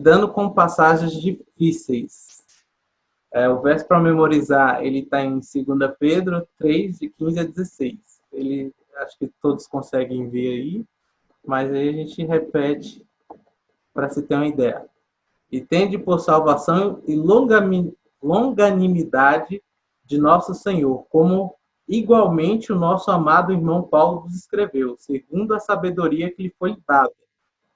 lidando com passagens difíceis. O verso para memorizar, ele está em 2 Pedro 3, de 15 a 16. Acho que todos conseguem ver aí, mas aí a gente repete para se ter uma ideia. E tende por salvação e longanimidade de nosso Senhor, como igualmente o nosso amado irmão Paulo vos escreveu, segundo a sabedoria que lhe foi dada,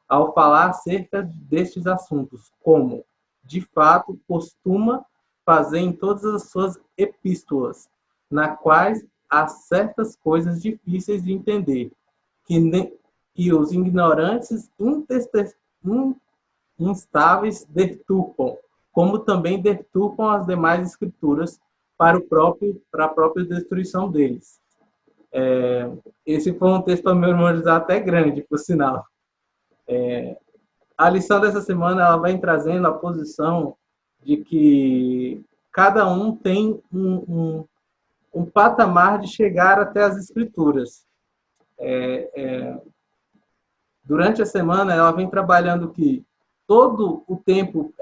ao falar acerca destes assuntos, como, de fato, costuma fazer em todas as suas epístolas, na quais há certas coisas difíceis de entender, que os ignorantes instáveis deturpam, como também deturpam as demais escrituras para a própria destruição deles. Esse foi um texto para memorizar até grande, por sinal. A lição dessa semana ela vem trazendo a posição de que cada um tem um patamar de chegar até as escrituras. Durante a semana ela vem trabalhando que todo o tempo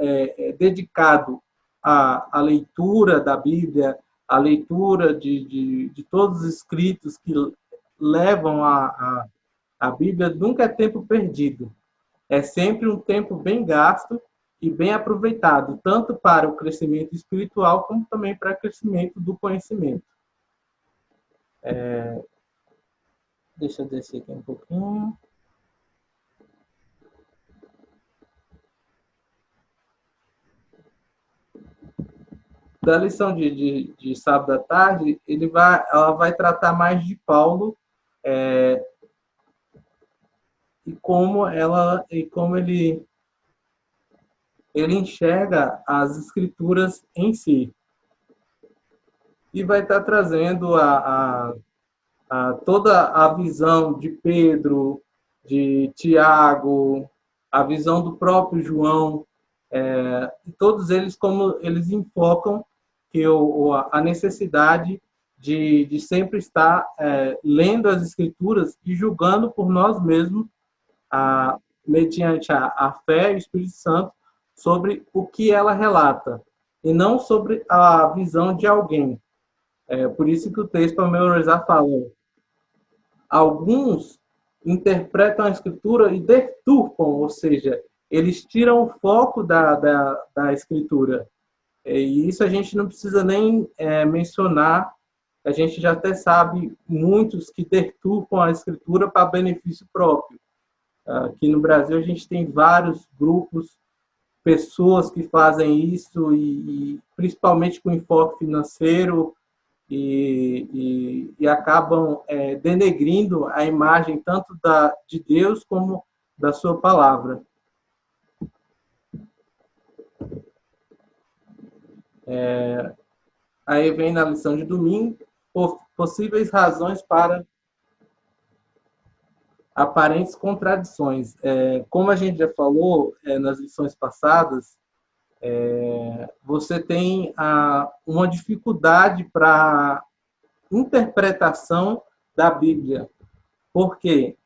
dedicado à leitura da Bíblia, à leitura de todos os escritos que levam a Bíblia, nunca é tempo perdido. É sempre um tempo bem gasto e bem aproveitado, tanto para o crescimento espiritual, como também para o crescimento do conhecimento. Deixa eu descer aqui um pouquinho. Da lição de sábado à tarde, ela vai tratar mais de Paulo e como ele enxerga as escrituras em si. E vai estar trazendo toda a visão de Pedro, de Tiago, a visão do próprio João, todos eles, como eles enfocam que a necessidade de sempre estar lendo as escrituras e julgando por nós mesmos, mediante a fé e o Espírito Santo, sobre o que ela relata, e não sobre a visão de alguém. Por isso que o texto para memorizar fala: alguns interpretam a escritura e deturpam, ou seja, eles tiram o foco da escritura. E isso a gente não precisa nem mencionar, a gente já até sabe muitos que deturpam a escritura para benefício próprio. Aqui no Brasil a gente tem vários grupos, pessoas que fazem isso, e principalmente com enfoque financeiro, e acabam denegrindo a imagem tanto de Deus como da sua palavra. Aí vem na lição de domingo possíveis razões para aparentes contradições. Como a gente já falou nas lições passadas, você tem uma dificuldade para interpretação da Bíblia, porque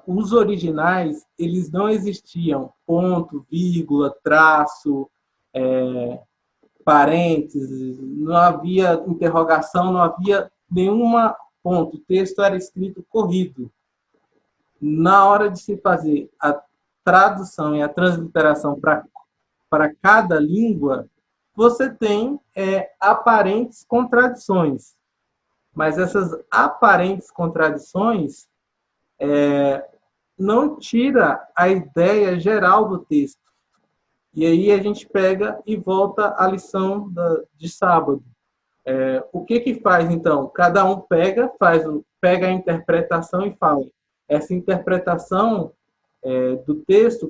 os originais eles não existiam ponto, vírgula, traço, parênteses, não havia interrogação, não havia nenhuma ponto. O texto era escrito corrido. Na hora de se fazer a tradução e a transliteração para cada língua, você tem aparentes contradições. Mas essas aparentes contradições não tira a ideia geral do texto. E aí a gente pega e volta à lição de sábado. O que faz, então? Cada um pega a interpretação e fala: essa interpretação do texto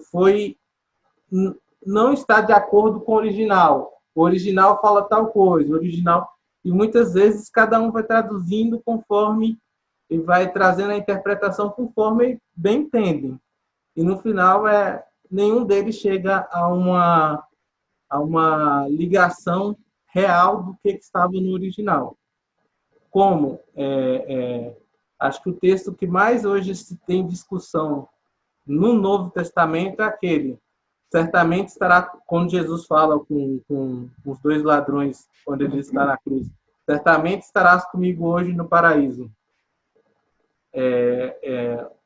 não está de acordo com o original. O original fala tal coisa, e muitas vezes cada um vai traduzindo conforme e vai trazendo a interpretação conforme bem entendem. E no final nenhum deles chega a uma ligação real do que estava no original. Como acho que o texto que mais hoje se tem discussão no Novo Testamento é aquele: certamente estará, quando Jesus fala com os dois ladrões, quando ele está na cruz, certamente estarás comigo hoje no paraíso.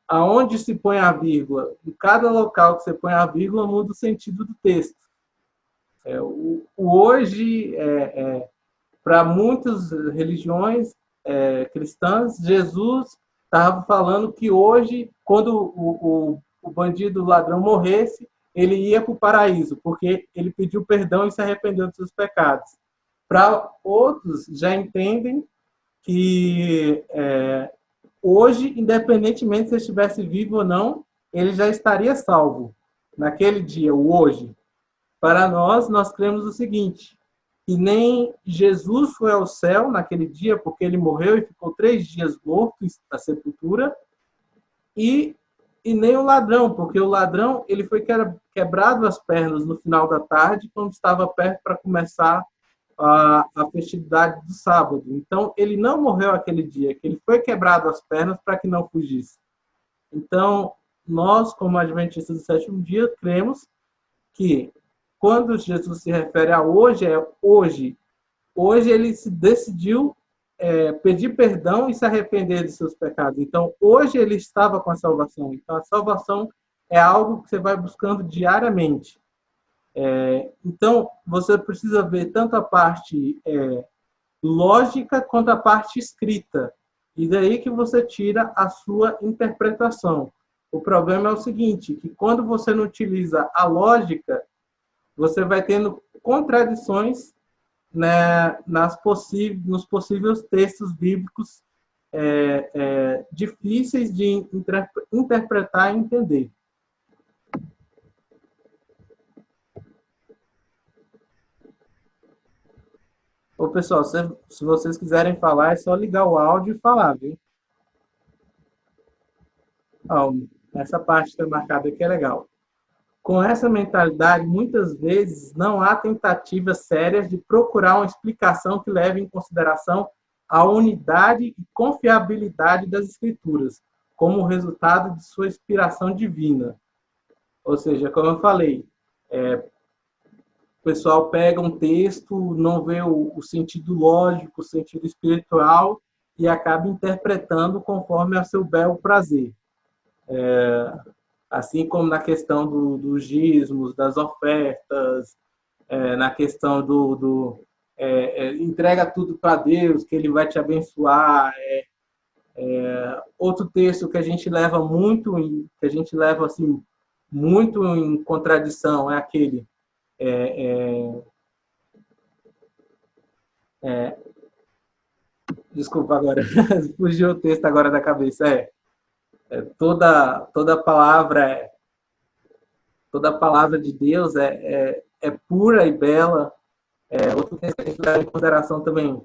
Aonde se põe a vírgula, em cada local que você põe a vírgula, muda o sentido do texto. O hoje, para muitas religiões cristãs, Jesus estava falando que hoje, quando o bandido, o ladrão morresse, ele ia para o paraíso, porque ele pediu perdão e se arrependeu dos seus pecados. Para outros, já entendem que hoje, independentemente se ele estivesse vivo ou não, ele já estaria salvo. Naquele dia, o hoje. Para nós, nós cremos o seguinte, que nem Jesus foi ao céu naquele dia, porque ele morreu e ficou 3 dias morto na sepultura, e nem o ladrão, porque o ladrão ele foi quebrado as pernas no final da tarde, quando estava perto para começar a festividade do sábado. Então, ele não morreu aquele dia, que ele foi quebrado as pernas para que não fugisse. Então, nós, como adventistas do sétimo dia, cremos que quando Jesus se refere a hoje, é hoje. Hoje ele se decidiu pedir perdão e se arrepender de seus pecados. Então, hoje ele estava com a salvação. Então, a salvação é algo que você vai buscando diariamente. Então, você precisa ver tanto a parte lógica quanto a parte escrita. E daí que você tira a sua interpretação. O problema é o seguinte, que quando você não utiliza a lógica, você vai tendo contradições, né, nos possíveis textos bíblicos difíceis de interpretar e entender. Ô, pessoal, se vocês quiserem falar, é só ligar o áudio e falar, viu? Essa parte que está marcada aqui é legal. Com essa mentalidade, muitas vezes não há tentativas sérias de procurar uma explicação que leve em consideração a unidade e confiabilidade das Escrituras, como resultado de sua inspiração divina. Ou seja, como eu falei, o pessoal pega um texto, não vê o sentido lógico, o sentido espiritual, e acaba interpretando conforme a seu bel prazer. Assim como na questão dos dízimos, das ofertas, na questão entrega tudo para Deus, que Ele vai te abençoar. Outro texto que a gente leva assim, muito em contradição é aquele desculpa agora, fugiu o texto agora da cabeça. Toda palavra de Deus é pura e bela. Outro texto que a gente leva em consideração também,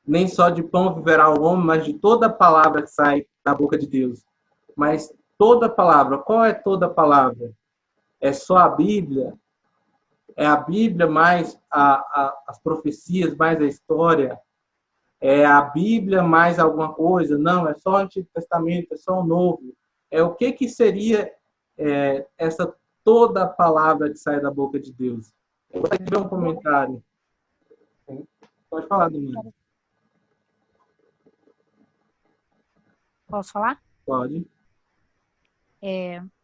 nem só de pão viverá o homem, mas de toda palavra que sai da boca de Deus. Mas toda palavra, qual é toda palavra? É só a Bíblia? É a Bíblia mais as profecias, mais a história? É a Bíblia mais alguma coisa? Não, é só o Antigo Testamento, é só o Novo. O que seria essa toda palavra que sai da boca de Deus? Eu gostaria de ver um comentário. Pode falar, Domingos. Posso falar? Pode.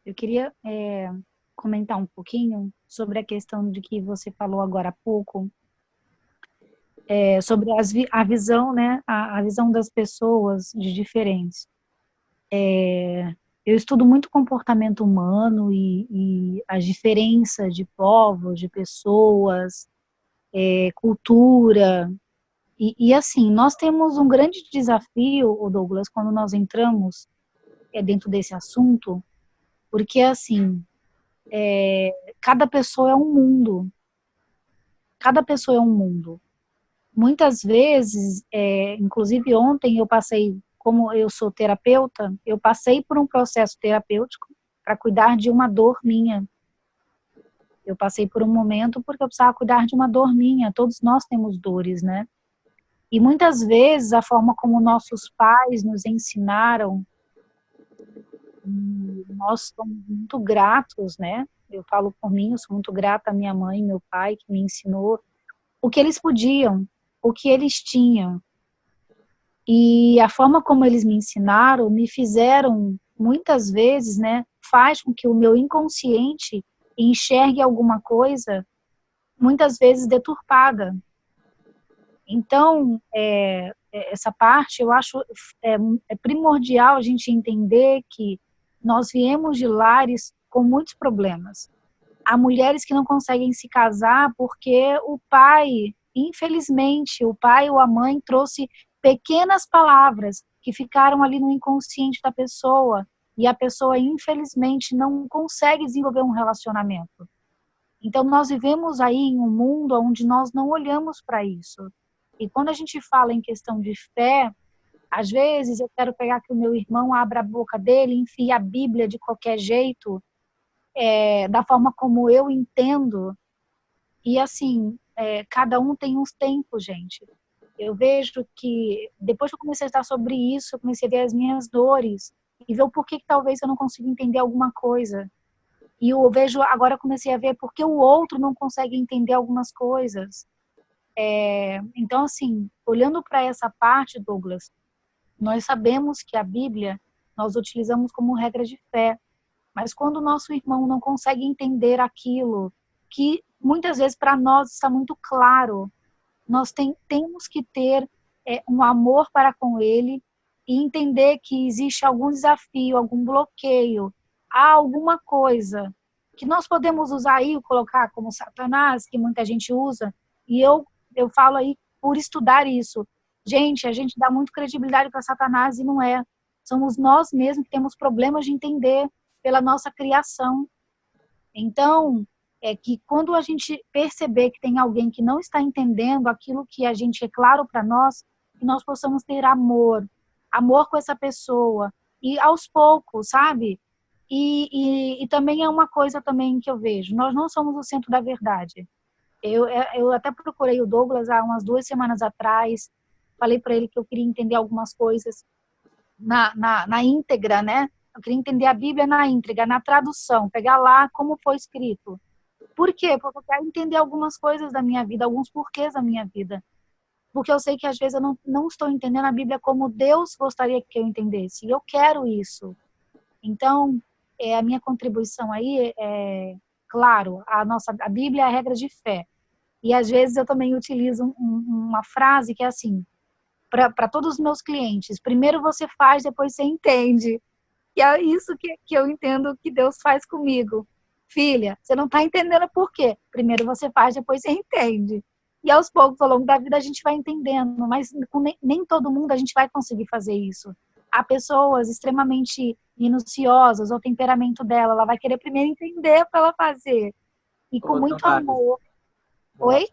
Eu queria comentar um pouquinho sobre a questão de que você falou agora há pouco, sobre a visão, né, a visão das pessoas de diferentes. Eu estudo muito comportamento humano e as diferenças de povos, de pessoas, cultura. E assim, nós temos um grande desafio, Douglas, quando nós entramos dentro desse assunto, porque assim, cada pessoa é um mundo. Cada pessoa é um mundo. Muitas vezes, inclusive ontem eu passei, como eu sou terapeuta, eu passei por um processo terapêutico para cuidar de uma dor minha. Eu passei por um momento porque eu precisava cuidar de uma dor minha. Todos nós temos dores, né? E muitas vezes a forma como nossos pais nos ensinaram, nós somos muito gratos, né? eu falo por mim, eu sou muito grata à minha mãe e meu pai, que me ensinou o que eles podiam, o que eles tinham. E a forma como eles me ensinaram, me fizeram, muitas vezes, né, faz com que o meu inconsciente enxergue alguma coisa, muitas vezes deturpada. Então, essa parte eu acho é primordial a gente entender que nós viemos de lares com muitos problemas. Há mulheres que não conseguem se casar porque o pai, infelizmente, o pai ou a mãe trouxe pequenas palavras que ficaram ali no inconsciente da pessoa e a pessoa, infelizmente, não consegue desenvolver um relacionamento. Então, nós vivemos aí em um mundo onde nós não olhamos para isso. E quando a gente fala em questão de fé, às vezes eu quero pegar que o meu irmão abra a boca dele, enfie a Bíblia de qualquer jeito, da forma como eu entendo. E assim, cada um tem uns tempos, gente. Eu vejo que depois que eu comecei a estudar sobre isso, eu comecei a ver as minhas dores e ver o porquê que talvez eu não consiga entender alguma coisa. E eu vejo, agora eu comecei a ver porque o outro não consegue entender algumas coisas. Então, assim, olhando para essa parte, Douglas, nós sabemos que a Bíblia nós utilizamos como regra de fé, mas quando o nosso irmão não consegue entender aquilo que muitas vezes para nós está muito claro, nós temos que ter um amor para com ele e entender que existe algum desafio, algum bloqueio, há alguma coisa que nós podemos usar aí, colocar como Satanás, que muita gente usa, e eu falo aí por estudar isso. Gente, a gente dá muito credibilidade para Satanás e não é. Somos nós mesmos que temos problemas de entender pela nossa criação. Então, é que quando a gente perceber que tem alguém que não está entendendo aquilo que a gente é claro para nós, que nós possamos ter amor com essa pessoa, e aos poucos, sabe? E também é uma coisa também que eu vejo, nós não somos o centro da verdade. Eu até procurei o Douglas há umas 2 semanas atrás, falei para ele que eu queria entender algumas coisas na íntegra, né? Eu queria entender a Bíblia na íntegra, na tradução, pegar lá como foi escrito. Por quê? Porque eu quero entender algumas coisas da minha vida, alguns porquês da minha vida. Porque eu sei que às vezes eu não estou entendendo a Bíblia como Deus gostaria que eu entendesse. E eu quero isso. Então, a minha contribuição aí claro, a Bíblia é a regra de fé. E às vezes eu também utilizo uma frase que é assim, para todos os meus clientes: primeiro você faz, depois você entende. E é isso que eu entendo que Deus faz comigo. Filha, você não está entendendo por quê. Primeiro você faz, depois você entende. E aos poucos, ao longo da vida, a gente vai entendendo, mas com nem todo mundo a gente vai conseguir fazer isso. Há pessoas extremamente minuciosas, o temperamento dela, ela vai querer primeiro entender para ela fazer. E com Ô, muito Tamara, amor. Oi?